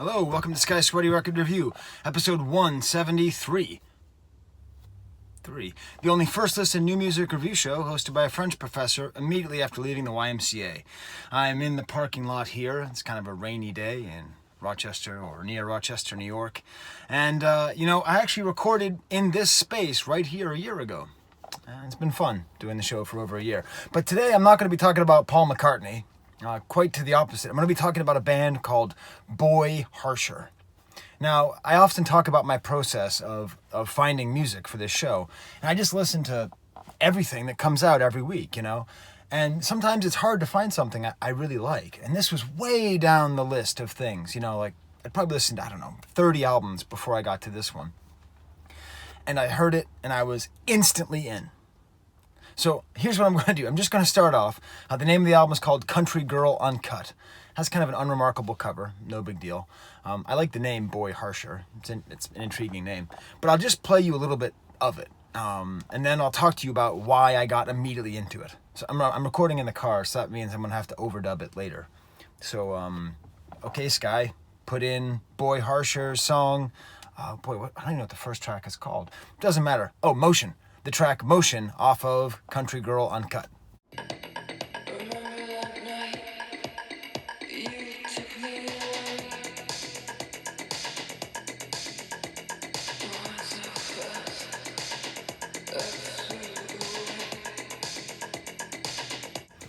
Hello, welcome to Sky Sweaty Record Review, episode 173. The only first listen new music review show hosted by a French professor immediately after leaving the YMCA. I'm in the parking lot here. It's kind of a rainy day in Rochester or near Rochester, New York. And, I actually recorded in this space right here a year ago. It's been fun doing the show for over a year. But today I'm not going to be talking about Paul McCartney. Quite to the opposite. I'm going to be talking about a band called Boy Harsher. Now, I often talk about my process of finding music for this show, and I just listen to everything that comes out every week, and sometimes it's hard to find something I really like, and this was way down the list of things, like I'd probably listened to, 30 albums before I got to this one, and I heard it, and I was instantly in. So here's what I'm going to do. I'm just going to start off. The name of the album is called Country Girl Uncut. Has kind of an unremarkable cover. No big deal. I like the name Boy Harsher. It's an intriguing name. But I'll just play you a little bit of it. And then I'll talk to you about why I got immediately into it. So I'm recording in the car, so that means I'm going to have to overdub it later. So, okay, Sky, put in Boy Harsher's song. I don't even know what the first track is called. Doesn't matter. Oh, Motion. The track Motion off of Country Girl Uncut.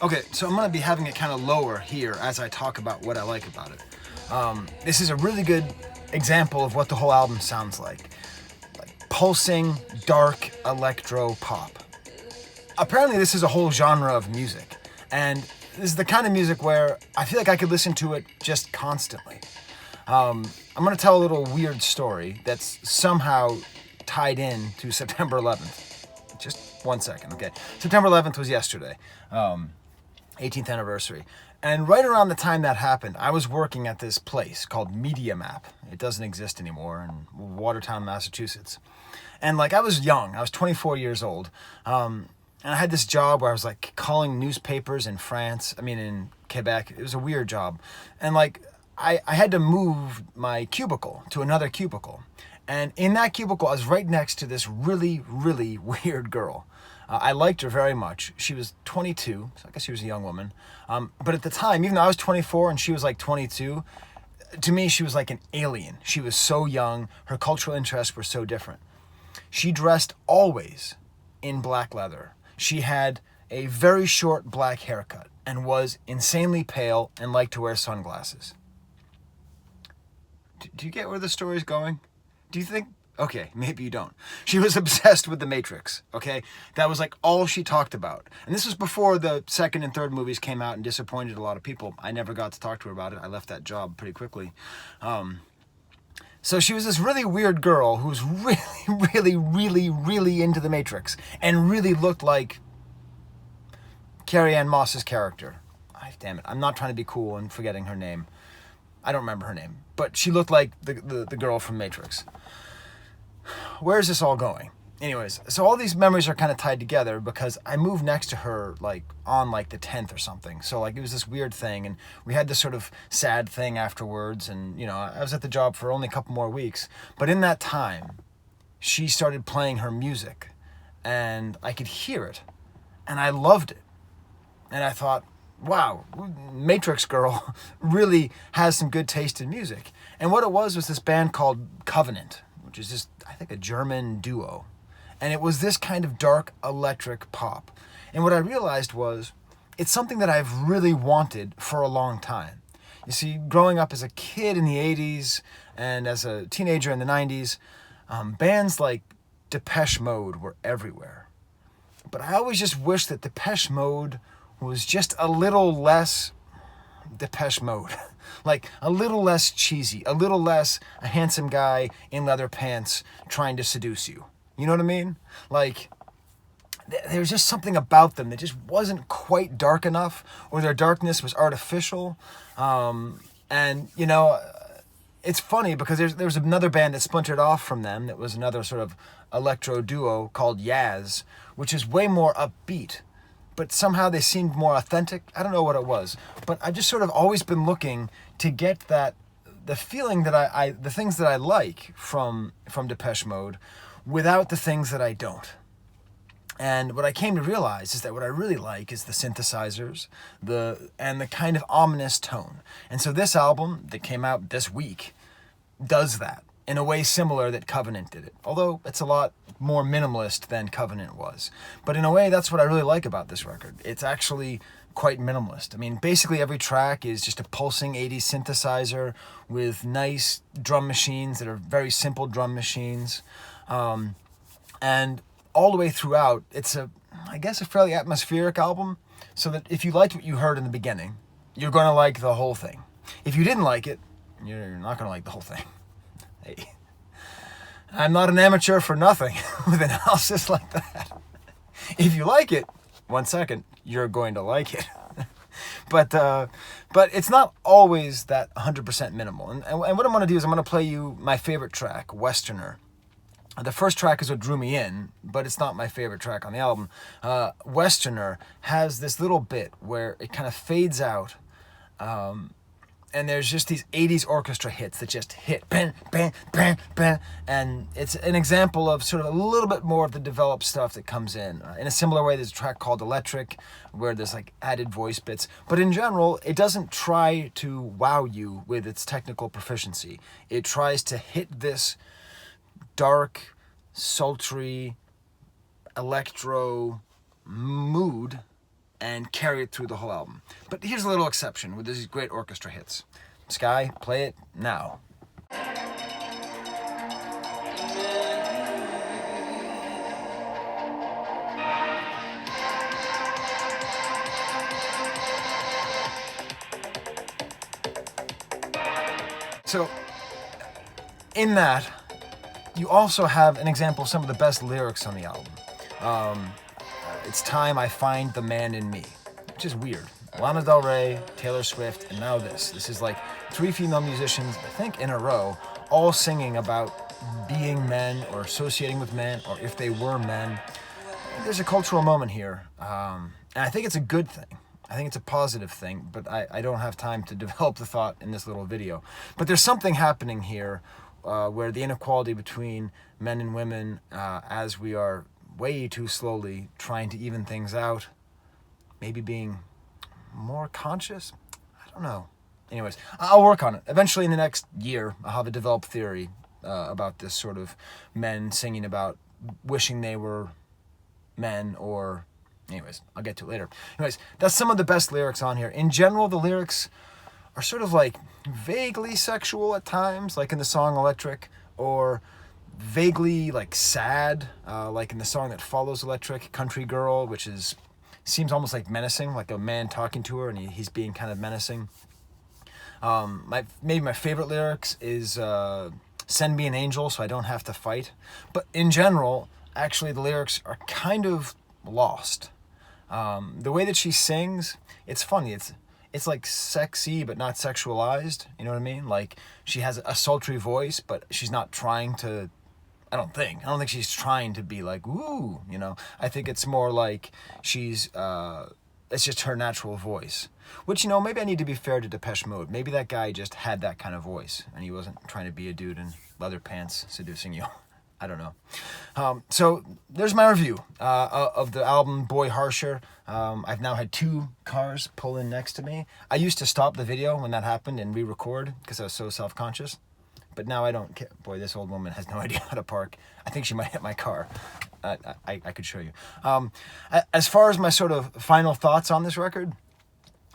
Okay, so I'm going to be having it kind of lower here as I talk about what I like about it. This is a really good example of what the whole album sounds like. Pulsing, dark electro pop. Apparently this is a whole genre of music, and this is the kind of music where I feel like I could listen to it just constantly. I'm going to tell a little weird story that's somehow tied in to September 11th. Just 1 second, okay? September 11th was yesterday, 18th anniversary. And right around the time that happened, I was working at this place called Media Map. It doesn't exist anymore in Watertown, Massachusetts. And I was young. I was 24 years old. And I had this job where I was calling newspapers in in Quebec. It was a weird job. And I had to move my cubicle to another cubicle. And in that cubicle, I was right next to this really, really weird girl. I liked her very much. She was 22, so I guess she was a young woman. But at the time, even though I was 24 and she was 22, to me, she was like an alien. She was so young. Her cultural interests were so different. She dressed always in black leather. She had a very short black haircut and was insanely pale and liked to wear sunglasses. Do you get where the story's going? Do you think? Okay, maybe you don't. She was obsessed with The Matrix, okay? That was all she talked about. And this was before the second and third movies came out and disappointed a lot of people. I never got to talk to her about it. I left that job pretty quickly. So she was this really weird girl who was really, really, really, really into The Matrix and really looked like Carrie-Anne Moss's character. Damn it, I'm not trying to be cool and forgetting her name. I don't remember her name, but she looked like the girl from Matrix. Where is this all going? Anyways, so all these memories are kind of tied together because I moved next to her on the 10th or something. So it was this weird thing, and we had this sort of sad thing afterwards, and I was at the job for only a couple more weeks. But in that time, she started playing her music, and I could hear it, and I loved it. And I thought, wow, Matrix Girl really has some good taste in music. And what it was this band called Covenant, which is just, I think, a German duo. And it was this kind of dark electric pop. And what I realized was, it's something that I've really wanted for a long time. You see, growing up as a kid in the 80s and as a teenager in the 90s, bands like Depeche Mode were everywhere. But I always just wished that Depeche Mode was just a little less Depeche Mode. A little less cheesy, a little less a handsome guy in leather pants trying to seduce you. You know what I mean? There was just something about them that just wasn't quite dark enough, or their darkness was artificial. It's funny because there was another band that splintered off from them that was another sort of electro duo called Yaz, which is way more upbeat. But somehow they seemed more authentic. I don't know what it was. But I've just sort of always been looking to get that the feeling that the things that I like from Depeche Mode without the things that I don't. And what I came to realize is that what I really like is the synthesizers, and the kind of ominous tone. And so this album that came out this week does that in a way similar that Covenant did it. Although it's a lot more minimalist than Covenant was. But in a way, that's what I really like about this record. It's actually quite minimalist. I mean, basically every track is just a pulsing 80s synthesizer with nice drum machines that are very simple drum machines. And all the way throughout, it's I guess a fairly atmospheric album, so that if you liked what you heard in the beginning, you're going to like the whole thing. If you didn't like it, you're not going to like the whole thing. Hey, I'm not an amateur for nothing with analysis like that. If you like it, 1 second, you're going to like it. But it's not always that 100% minimal. And what I'm going to do is I'm going to play you my favorite track, Westerner. The first track is what drew me in, but it's not my favorite track on the album. Westerner has this little bit where it kind of fades out, and there's just these 80s orchestra hits that just hit, bang, bang, bang, bang, and it's an example of sort of a little bit more of the developed stuff that comes in. In a similar way, there's a track called Electric, where there's like added voice bits, but in general, it doesn't try to wow you with its technical proficiency. It tries to hit this dark, sultry, electro mood and carry it through the whole album. But here's a little exception with these great orchestra hits. Sky, play it now. So, in that, you also have an example of some of the best lyrics on the album. It's time I find the man in me, which is weird. Lana Del Rey, Taylor Swift, and now this. This is like 3 female musicians, I think in a row, all singing about being men or associating with men, or if they were men. There's a cultural moment here, and I think it's a good thing. I think it's a positive thing, but I don't have time to develop the thought in this little video. But there's something happening here where the inequality between men and women, as we are way too slowly trying to even things out, maybe being more conscious? I don't know. Anyways, I'll work on it. Eventually in the next year, I'll have a developed theory about this sort of men singing about wishing they were men, or... Anyways, I'll get to it later. Anyways, that's some of the best lyrics on here. In general, the lyrics are sort of like vaguely sexual at times, like in the song Electric, or vaguely like sad, like in the song that follows Electric, Country Girl, which seems almost like menacing, like a man talking to her and he's being kind of menacing. Maybe my favorite lyrics is Send Me an Angel So I Don't Have to Fight. But in general, actually the lyrics are kind of lost. The way that she sings, it's funny. It's like sexy but not sexualized. You know what I mean? Like she has a sultry voice, but she's not trying to. I don't think she's trying to be like woo. You know. I think it's more like she's. It's just her natural voice. Which, you know, maybe I need to be fair to Depeche Mode. Maybe that guy just had that kind of voice, and he wasn't trying to be a dude in leather pants seducing you. I don't know. So there's my review of the album Boy Harsher. I've now had 2 cars pull in next to me. I used to stop the video when that happened and re-record because I was so self-conscious. But now I don't care. Boy, this old woman has no idea how to park. I think she might hit my car. I could show you. As far as my sort of final thoughts on this record,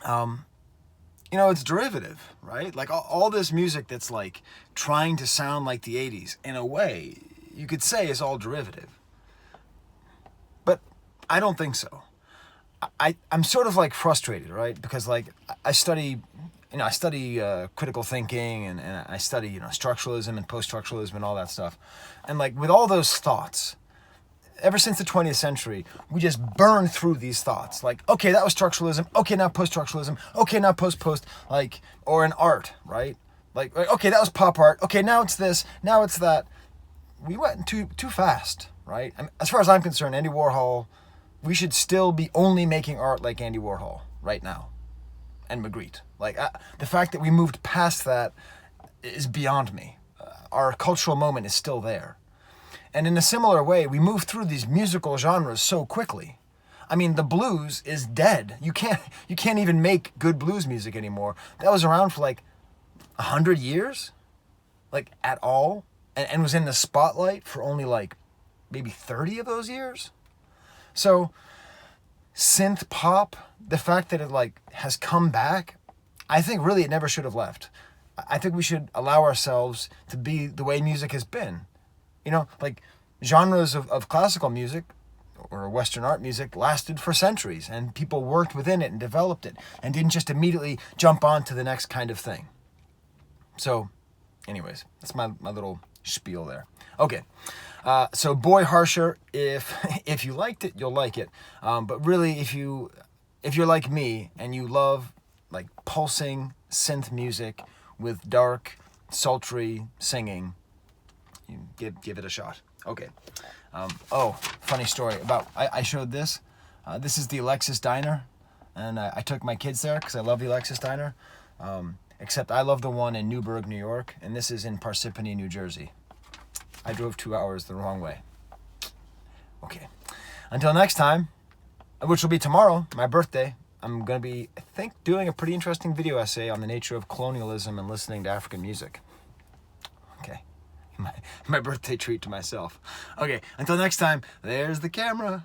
you know, it's derivative, right? Like all this music that's like trying to sound like the 80s, in a way, you could say is all derivative. But I don't think so. I'm sort of like frustrated, right? Because like I study critical thinking and I study, you know, structuralism and post-structuralism and all that stuff. And like with all those thoughts, ever since the 20th century, we just burn through these thoughts. Like, okay, that was structuralism. Okay, now post-structuralism. Okay, now post, like, or in art, right? Like, okay, that was pop art. Okay, now it's this. Now it's that. We went too fast, right? I mean, as far as I'm concerned, Andy Warhol, we should still be only making art like Andy Warhol right now. And Magritte. Like, the fact that we moved past that is beyond me. Our cultural moment is still there. And in a similar way, we move through these musical genres so quickly. I mean, the blues is dead. You can't even make good blues music anymore. That was around for like 100 years, like at all, and was in the spotlight for only like maybe 30 of those years. So synth pop, the fact that it like has come back, I think really it never should have left. I think we should allow ourselves to be the way music has been. You know, like genres of classical music or Western art music lasted for centuries, and people worked within it and developed it and didn't just immediately jump on to the next kind of thing. So anyways, that's my little spiel there. Okay, so Boy Harsher, if you liked it, you'll like it. But really, if you're like me and you love like pulsing synth music with dark, sultry singing, you give it a shot. Okay. Funny story about I showed this. This is the Alexis Diner, and I took my kids there because I love the Alexis Diner. Except I love the one in Newburgh, New York, and this is in Parsippany, New Jersey. I drove 2 hours the wrong way. Okay. Until next time, which will be tomorrow, my birthday, I'm going to be, I think, doing a pretty interesting video essay on the nature of colonialism and listening to African music. Okay. My birthday treat to myself. Okay, until next time, there's the camera.